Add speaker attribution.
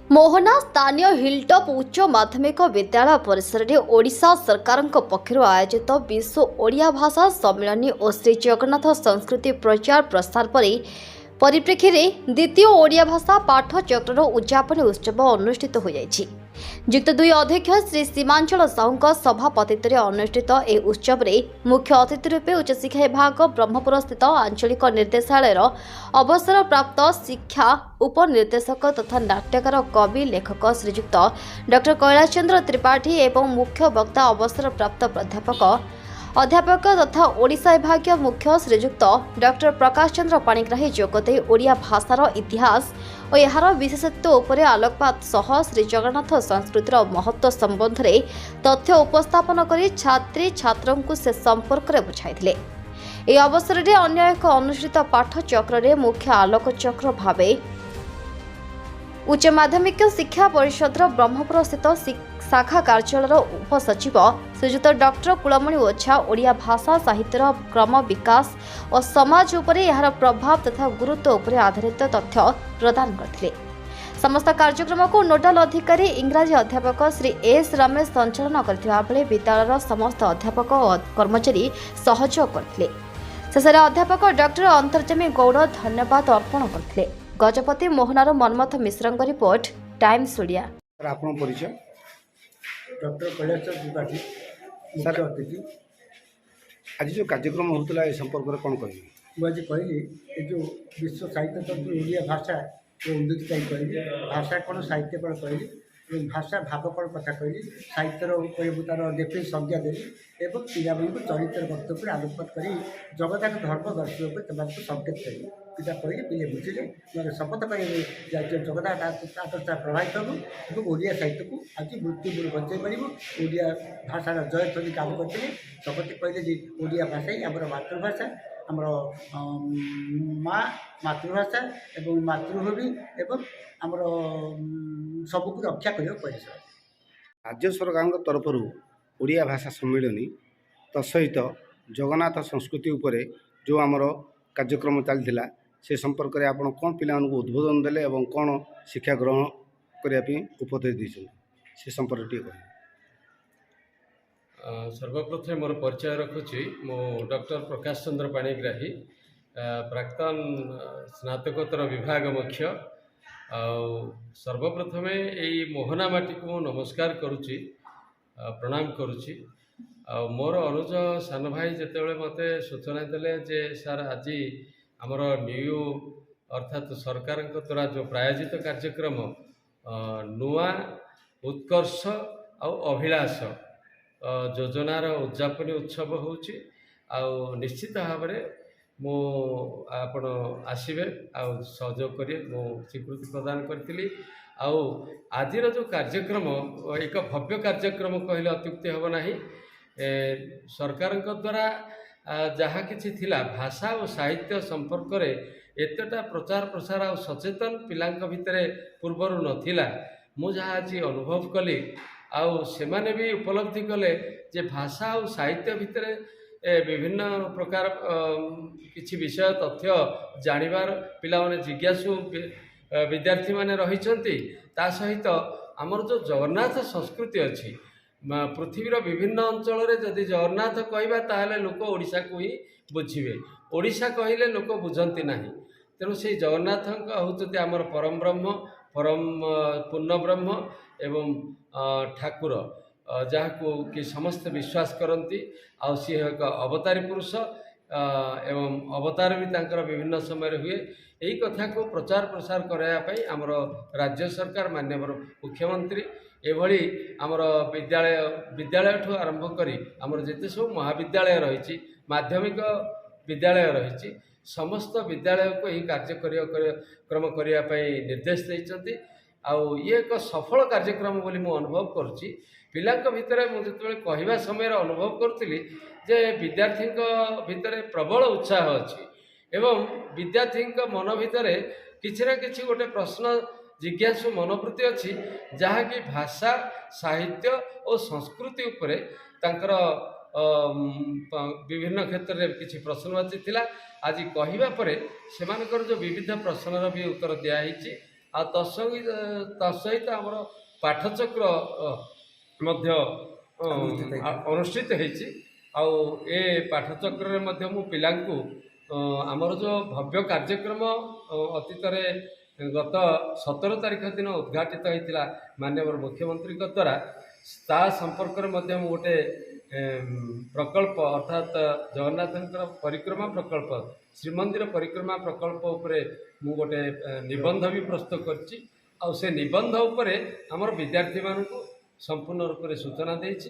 Speaker 1: मोहना स्थानीय हिलटॉप उच्च माध्यमिक विद्यालय परिसर में ओडिशा सरकार पक्षर आयोजित विश्व ओडिया भाषा सम्मेलन और श्री जगन्नाथ संस्कृति प्रचार प्रसार परिप्रेक्षी में द्वितीय ओडिया भाषा पाठचक्र उद्यापन उत्सव अनुष्ठित हो जाइछि। युक्त 2 अध्यक्ष श्री सीमांचल साहू सभापतित्व अनुष्ठित ए उत्सव में मुख्य अतिथि रूपे उच्चशिक्षा विभाग ब्रह्मपुर स्थित आंचलिक निर्देशालय अवसर प्राप्त शिक्षा उपनिर्देशक तथा नाट्यकार कवि लेखक श्रीयुक्त डॉ कैलाश चंद्र त्रिपाठी एवं मुख्य वक्ता अवसर प्राप्त अध्यापक तथा ओडिशा विभाग मुख्य श्रीयुक्त डॉ प्रकाश चंद्र पाणिग्राही जोगदे ओडिया भाषार इतिहास और यार विशेषत्व उपरे आलोकपात सह श्री जगन्नाथ संस्कृतिर महत्व संबंध में तथ्य उपस्थापन कर छात्री छात्रों से संपर्क में बुझाई। यह अवसर में अन्य एक अनुष्ठित पाठचक्र में मुख्य आलोकचक्र भाव उच्च माध्यमिक शिक्षा परिषद ब्रह्मपुर स्थित शाखा कार्यालय उपसचिव श्रीयुक्त डॉ कुलमणि ओझा ओडिया भाषा साहित्यर क्रम विकास और समाज उपरे यार प्रभाव तथा गुरुत्व उपरे आधारित तथ्य प्रदान करथिले। समस्त कार्यक्रम को नोडाल अधिकारी इंग्राजी अध्यापक श्री एस रमेश संचालन करथिबा बेले विद्यालयर समस्त अध्यापक और कर्मचारी सहयोग करथिले। शेषे अध्यापक डॉ अंतर्जामी गौड़ धन्यवाद अर्पण करथिले। गजपति मोहनार मनमथ मिश्रଙ୍କ report times Odia.
Speaker 2: Doctor Kailash Chandra Tripathi मुख्य अतिथि।
Speaker 3: आज जो कार्यक्रम होता है संपर्क में कौन कह
Speaker 2: मुझे कहली ये जो विश्व साहित्य तंत्र ओडिया भाषा उन्नति कहली भाषा कौन साहित्य कौन कहली भाषा भाव कौन कथा कहली साहित्यर तार डेफिनेट संज्ञा देली एवं पिला चरित्र वक्तव्य आलोकपात कर जगन्नाथ धर्म दर्शन संकेत करी पिता कहले पिले बुझे मैं शपथ पाइबे जगन्नाथ आदर्श प्रभावित हो ओडिया साहित्य को आज मृत्यु बचाई पार ओडिया भाषार जयध्वनि काम करते शपथ कहले जी ओडिया भाषा ही आम मातृभाषा आमर माँ मातृभाषा एवं मातृभूमि एवं आमर सबको रक्षा करने
Speaker 3: राज्य सरकार तरफ ओडिया भाषा सम्मेलन तसहित जगन्नाथ संस्कृति उपरे जो आमर कार्यक्रम चलता से संपर्क में आप कौन पिला उद्बोधन देले और कौन शिक्षा ग्रहण करने उपदेश देते से संपर्क टे कह।
Speaker 4: सर्वप्रथम मोर परिचय रखुची मो डॉक्टर प्रकाश चंद्र पाणिग्राही प्राक्तन स्नातकोत्तर विभाग मुख्य सर्वप्रथमे यही मोहना माटी को नमस्कार करुच्ची प्रणाम करुच्ची मोर अनुज सान भाई जितेबाला मत सूचना देले जे सर आज आमर न्यू अर्थात सरकार द्वारा जो प्रायोजित कार्यक्रम नुआ उत्कर्ष और अभिलाष योजनार उद्यापन उत्सव होची निश्चित भाव में मु आपण आसबे सहयोग करें मु स्वीकृति प्रदान करी आज जो कार्यक्रम एक भव्य कार्यक्रम कहले अत्युक्ति हम ना सरकार द्वारा जहाँ किसी थिला भाषा और साहित्य संपर्क में एतटा प्रचार प्रसार और सचेतन पिला भितर पूर्वर नथिला मु जहाँ आज अनुभव कली आउ सेमाने भी उपलब्धि कले जे भाषा और साहित्य भितर विभिन्न प्रकार किछि विषय तथ्य जानिबार पिला माने जिज्ञासु विद्यार्थी माने रहिछंती ता सहित आमर जो जगन्नाथ संस्कृति अच्छी पृथ्वीर विभिन्न अंचल रे जदि जगन्नाथ कहबा ताहले लोक ओडिशा को ही बुझिबे ओडिशा कहले लोक बुझंती नाही तेणु से जगन्नाथ होउते आमर परम ब्रह्म परम पूर्ण ब्रह्म एवं ठाकुर जहाँ को कि समस्त विश्वास करती आ सी एक अवतारी पुरुष एवं अवतार भी तांकर विभिन्न समय हुए यही कथा को प्रचार प्रसार करायापाई आमर राज्य सरकार माननीय मुख्यमंत्री एभली आमर विद्यालय ठू आरंभ करी आमर जिते सब महाविद्यालय रही माध्यमिक विद्यालय रही समस्त विद्यालय को यही कार्यक्रम करने निर्देश देते आउ ये एक सफल कार्यक्रम बोली मु अनुभव करुच्ची पिला भितर मुझे कहवा समय अनुभव करुली जे विद्यार्थी भितर प्रबल उत्साह अच्छी एवं विद्यार्थी मन भितर किसी ना कि गोटे प्रश्न जिज्ञासु मनोवृत्ति अच्छी जहाँकि भाषा साहित्य और संस्कृति उपरे तांकर विभिन्न क्षेत्र में किसी प्रश्नवाची थिला आज कहवा पर सेमानकर जो विविध प्रश्नर भी उत्तर दिखाई ଆଉ ତତ୍ସହିତ ଆମର ପାଠଚକ୍ର ମଧ୍ୟ ଅନୁଷ୍ଠିତ ହେଇଛି। ଆଉ ଏ ପାଠଚକ୍ରରେ ମଧ୍ୟ ମୁଁ ପିଲାଙ୍କୁ ଆମର ଯେଉଁ ଭବ୍ୟ କାର୍ଯ୍ୟକ୍ରମ ଅତୀତରେ ଗତ 17 ତାରିଖ ଦିନ ଉଦ୍ଘାଟିତ ହୋଇଥିଲା ମାନ୍ୟବର ମୁଖ୍ୟମନ୍ତ୍ରୀଙ୍କ ଦ୍ୱାରା, ତା ସମ୍ପର୍କରେ ମଧ୍ୟ ମୁଁ ଗୋଟେ ପ୍ରକଳ୍ପ ଅର୍ଥାତ୍ ଜଗନ୍ନାଥଙ୍କର ପରିକ୍ରମା ପ୍ରକଳ୍ପ, ଶ୍ରୀମନ୍ଦିର ପରିକ୍ରମା ପ୍ରକଳ୍ପ ଉପରେ ମୁଁ ଗୋଟେ ନିବନ୍ଧ ବି ପ୍ରସ୍ତୁତ କରିଛି। ଆଉ ସେ ନିବନ୍ଧ ଉପରେ ଆମର ବିଦ୍ୟାର୍ଥୀମାନଙ୍କୁ ସମ୍ପୂର୍ଣ୍ଣ ରୂପରେ ସୂଚନା ଦେଇଛି।